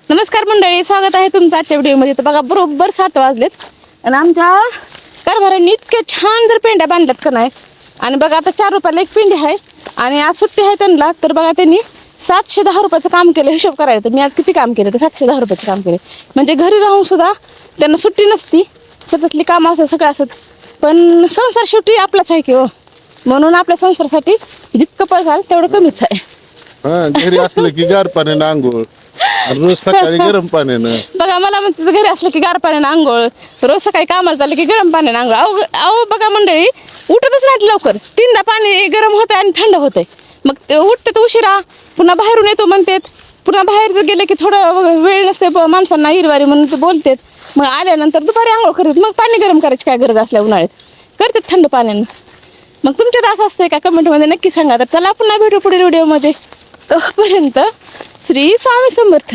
नमस्कार मंडळी, स्वागत आहे तुमचं आजच्या व्हिडिओमध्ये. तर बघा बरोबर 7 वाजलेत आणि आमच्या कारभाऱ्यांनी इतके छान जर पेंड्या बांधल्यात का नाही. आणि बघा आता 4 रुपयाला एक पेंडी आहे आणि आज सुट्टी आहे त्यांना. तर बघा त्यांनी 710 रुपयाचं काम केलं. हिशोब करायचं मी आज किती काम केलं तर 710 रुपयाचं काम केलं. म्हणजे घरी राहून सुद्धा त्यांना सुट्टी नसती, शेतातली कामं असत सगळं असत, पण संसार शेवटी आपलाच आहे की हो. म्हणून आपल्या संसारासाठी जितकं पैसा तेवढं कमीच आहे. घरी असलं की गार पाण्यानं आंघोळ, रोज सकाळी गरम पाण्यानं. बघा मला म्हणते घरी असलं की गार पाण्यानं आंघोळ, रोज सकाळी कामाला चाललं की गरम पाण्यानं आंघोळ. अहो बघा मंडळी, उठतच नाहीत लवकर. 3दा पाणी गरम होतंय आणि थंड होतंय. मग ते उठतात उशिरा, पुन्हा बाहेरून येतो म्हणतात. पुन्हा बाहेर जर गेले की थोडं वेळ नसते माणसांना हिरवारी म्हणून ते बोलतात. मग आल्यानंतर दुपारी आंघोळ करतात. मग पाणी गरम करायची काय गरज असल्या उन्हाळ्यात करतात थंड पाण्यानं. मग तुमच्यात असं असतंय का? कमेंटमध्ये नक्की सांगा. तर चला पुन्हा भेटू पुढील व्हिडिओमध्ये. तोपर्यंत श्री स्वामी समर्थ.